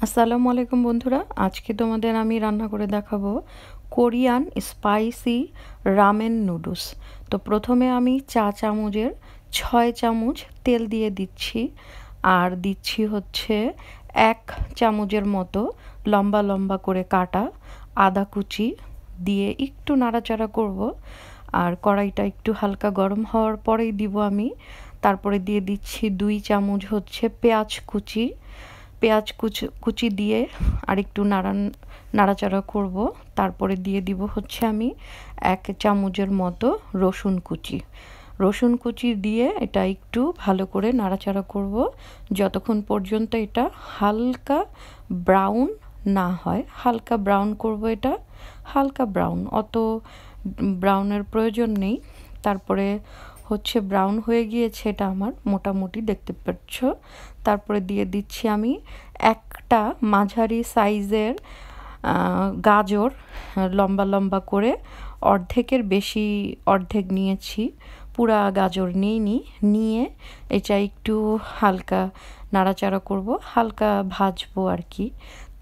আসসালামু আলাইকুম বন্ধুরা, আজকে তোমাদের আমি রান্না করে দেখাবো কোরিয়ান স্পাইসি রামেন নুডলস। তো প্রথমে আমি চা চামচের 6 চামচ তেল দিয়ে দিচ্ছি, আর দিচ্ছি হচ্ছে 1 চামচের মতো লম্বা লম্বা করে কাটা আদা কুচি দিয়ে একটু নাড়াচাড়া করব। আর কড়াইটা একটু হালকা গরম হওয়ার পরেই দিব আমি, তারপরে দিয়ে দিচ্ছি 2 চামচ হচ্ছে পেঁয়াজ কুচি। পেঁয়াজ কুচি দিয়ে আর একটু নাড়াচাড়া করব। তারপরে দিয়ে দিব হচ্ছে আমি 1 চামচের মতো রসুন কুচি দিয়ে এটা একটু ভালো করে নাড়াচাড়া করব যতক্ষণ পর্যন্ত এটা হালকা ব্রাউন না হয়। হালকা ব্রাউন করব, এটা হালকা ব্রাউন, অত ব্রাউনের প্রয়োজন নেই। তারপরে হচ্ছে ব্রাউন হয়ে গিয়েছে এটা আমার, মোটামুটি দেখতে পাচ্ছ। তারপরে দিয়ে দিচ্ছি আমি একটা মাঝারি সাইজের গাজর, লম্বা লম্বা করে অর্ধেকের বেশি অর্ধেক নিয়েছি, পুরা গাজর নিয়ে এটা একটু হালকা নাড়াচাড়া করব, হালকা ভাজবো আর কি।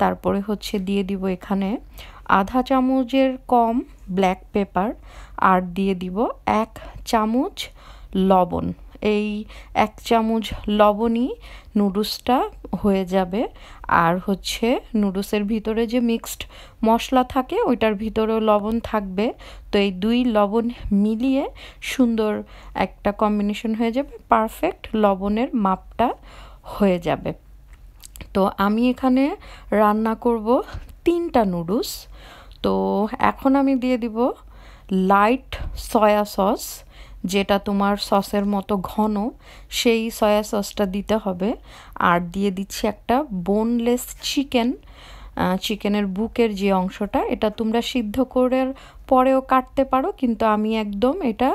তারপরে হচ্ছে দিয়ে দিব এখানে আধা চামচের কম ব্ল্যাক পেপার, আর দিয়ে দিব 1 চামচ লবণ। এই 1 চামচ লবণই নুডলসটা হয়ে যাবে। আর হচ্ছে নুডলসের ভিতরে যে মিক্সড মশলা থাকে ওইটার ভিতরেও লবণ থাকবে, তো এই 2 লবণ মিলিয়ে সুন্দর একটা কম্বিনেশন হয়ে যাবে, পারফেক্ট লবণের মাপটা হয়ে যাবে। তো আমি এখানে রান্না করব 3টা নুডলস। তো এখন আমি দিয়ে দিব লাইট সয়া সস, যেটা তোমার সসের মতো ঘন, সেই সয়া সসটা দিতে হবে। আর দিয়ে দিচ্ছি একটা বোনলেস চিকেনের বুকের যে অংশটা, এটা তোমরা সিদ্ধ করার পরেও কাটতে পারো, কিন্তু আমি একদম এটা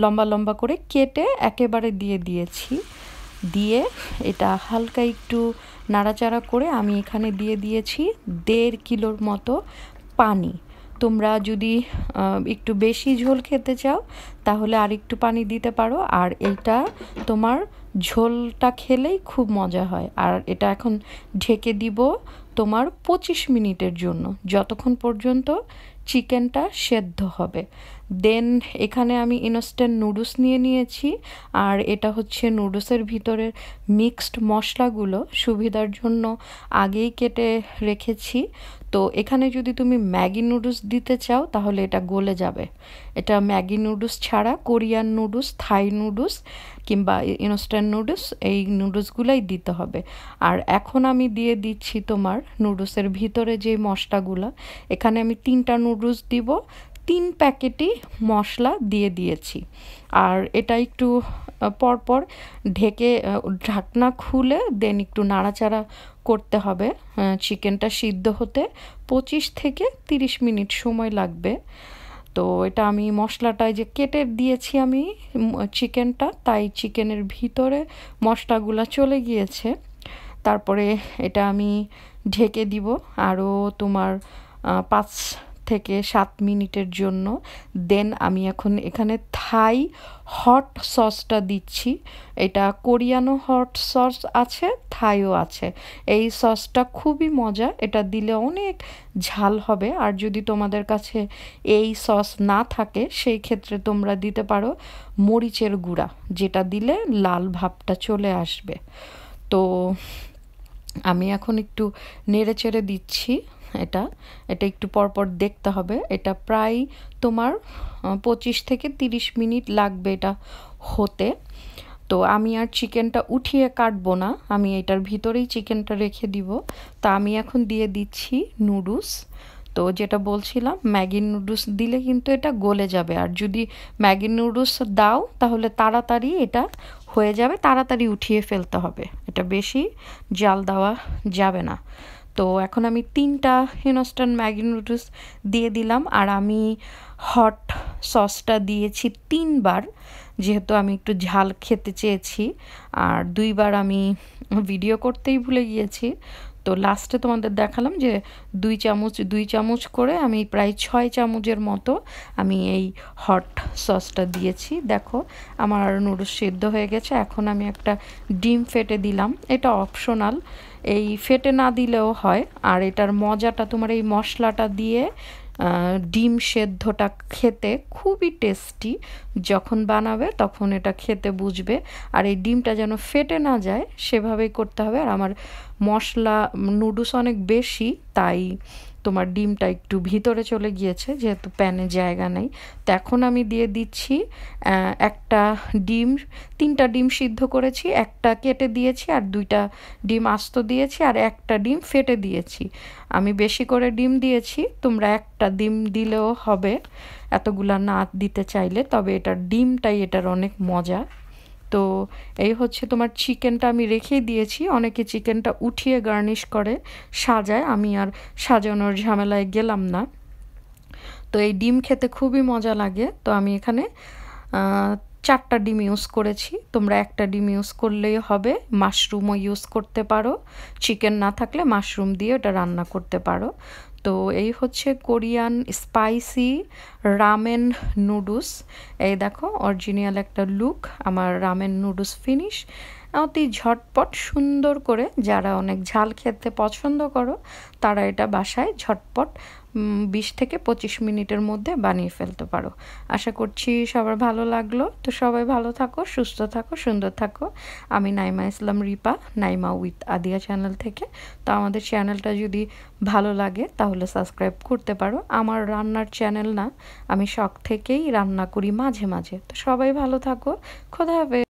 লম্বা লম্বা করে কেটে একেবারে দিয়ে দিয়েছি। দিয়ে এটা হালকা একটু নাড়াচাড়া করে আমি এখানে দিয়ে দিয়েছি 1.5 কিলোর মতো পানি। তোমরা যদি একটু বেশি ঝোল খেতে চাও তাহলে আর একটু পানি দিতে পারো, আর এইটা তোমার ঝোলটা খেলেই খুব মজা হয়। আর এটা এখন ঢেকে দিব তোমার 25 মিনিটের জন্য, যতক্ষণ পর্যন্ত চিকেনটা সেদ্ধ হবে। দেন এখানে আমি ইনস্ট্যান্ট নুডলস নিয়েছি, আর এটা হচ্ছে নুডলসের ভিতরের মিক্সড মশলাগুলো সুবিধার জন্য আগেই কেটে রেখেছি। তো এখানে যদি তুমি ম্যাগি নুডলস দিতে চাও তাহলে এটা গলে যাবে। এটা ম্যাগি নুডলস ছাড়া কোরিয়ান নুডলস, থাই নুডলস কিংবা ইনস্ট্যান্ট নুডলস, এই নুডলসগুলাই দিতে হবে। আর এখন আমি দিয়ে দিচ্ছি তোমার নুডলসের ভিতরে যে মশলাগুলো, এখানে আমি 3টা নুডলস দিব, 3 প্যাকেটই মশলা দিয়ে দিয়েছি। আর এটা একটু পরপর ঢেকে ঢাকনা খুলে দেন একটু নাড়াচাড়া করতে হবে। চিকেনটা সিদ্ধ হতে 25 থেকে 30 মিনিট সময় লাগবে। তো এটা আমি মশলাটায় যে কেটে দিয়েছি আমি চিকেনটা, তাই চিকেনের ভিতরে মশলাগুলো চলে গিয়েছে। তারপরে এটা আমি ঢেকে দিব আরও তোমার 5 থেকে 7 মিনিটের জন্য। দেন আমি এখন এখানে থাই হট সসটা দিচ্ছি। এটা কোরিয়ানও হট সস আছে, থাইও আছে। এই সসটা খুবই মজা, এটা দিলে অনেক ঝাল হবে। আর যদি তোমাদের কাছে এই সস না থাকে সেই ক্ষেত্রে তোমরা দিতে পারো মরিচের গুঁড়া, যেটা দিলে লাল ভাবটা চলে আসবে। তো আমি এখন একটু নেড়ে চেড়ে দিচ্ছি। এটা একটু পরপর দেখতে হবে। এটা প্রায় তোমার 25 থেকে 30 মিনিট লাগবে এটা হতে। তো আমি আর চিকেনটা উঠিয়ে কাটবো না, আমি এটার ভিতরেই চিকেনটা রেখে দিব। তো আমি এখন দিয়ে দিচ্ছি নুডলস। তো যেটা বলছিলাম, ম্যাগি নুডলস দিলে কিন্তু এটা গলে যাবে, আর যদি ম্যাগি নুডলস দাও তাহলে তাড়াতাড়ি এটা হয়ে যাবে, তাড়াতাড়ি উঠিয়ে ফেলতে হবে, এটা বেশি জাল দেওয়া যাবে না। তো এখন আমি 3টা ইনস্ট্যান্ট ম্যাগি নুডলস দিয়ে দিলাম, আর আমি হট সসটা দিয়েছি 3বার, যেহেতু আমি একটু ঝাল খেতে চেয়েছি। আর 2বার আমি ভিডিও করতেই ভুলে গিয়েছি, তো লাস্টে তোমাদের দেখালাম যে 2 চামচ করে আমি প্রায় 6 চামচের মতো আমি এই হট সসটা দিয়েছি। দেখো আমার নুডলস সিদ্ধ হয়ে গেছে। এখন আমি একটা ডিম ফেটে দিলাম, এটা অপশনাল, এই ফেটে না দিলেও হয়। আর এটার মজাটা তোমার এই মশলাটা দিয়ে ডিম সেদ্ধটা খেতে খুবই টেস্টি। যখন বানাবে তখন এটা খেতে বুঝবে। আর এই ডিমটা যেন ফেটে না যায় সেভাবেই করতে হবে। আর আমার মশলা নুডলস অনেক বেশি, তাই তোমার ডিমটা একটু ভিতরে চলে গিয়েছে যেহেতু প্যানে জায়গা নেই। তো এখন আমি দিয়ে দিচ্ছি একটা ডিম, 3টা ডিম সিদ্ধ করেছি, একটা কেটে দিয়েছি আর 2টা ডিম আস্ত দিয়েছি আর একটা ডিম ফেটে দিয়েছি। আমি বেশি করে ডিম দিয়েছি, তোমরা একটা ডিম দিলেও হবে এতগুলা না দিতে চাইলে। তবে এটার ডিমটাই এটার অনেক মজা। তো এই হচ্ছে তোমার চিকেনটা আমি রেখেই দিয়েছি। অনেকে চিকেনটা উঠিয়ে গার্নিশ করে সাজায়, আমি আর সাজানোর ঝামেলায় গেলাম না। তো এই ডিম খেতে খুবই মজা লাগে। তো আমি এখানে 4টা ডিম ইউজ করেছি, তোমরা একটা ডিম ইউজ করলেই হবে। মাশরুমও ইউজ করতে পারো, চিকেন না থাকলে মাশরুম দিয়ে এটা রান্না করতে পারো। তো এই হচ্ছে কোরিয়ান স্পাইসি রামেন নুডলস। এই দেখো অরিজিনাল একটা লুক আমার রামেন নুডলস ফিনিশ। অতি ঝটপট সুন্দর করে, যারা অনেক ঝাল খেতে পছন্দ করো তারা এটা বাসায় ঝটপট 20 থেকে 25 মিনিটের মধ্যে বানিয়ে ফেলতে পারো। আশা করছি সবার ভালো লাগলো। তো সবাই ভালো থাকো, সুস্থ থাকো, সুন্দর থাকো। আমি নাইমা ইসলাম রিপা, নাইমা উইথ আদিয়া চ্যানেল থেকে। তো আমাদের চ্যানেলটা যদি ভালো লাগে তাহলে সাবস্ক্রাইব করতে পারো। আমার রান্নার চ্যানেল না, আমি শখ থেকেই রান্না করি মাঝে মাঝে। তো সবাই ভালো থাকো, খোদা হাফেজ।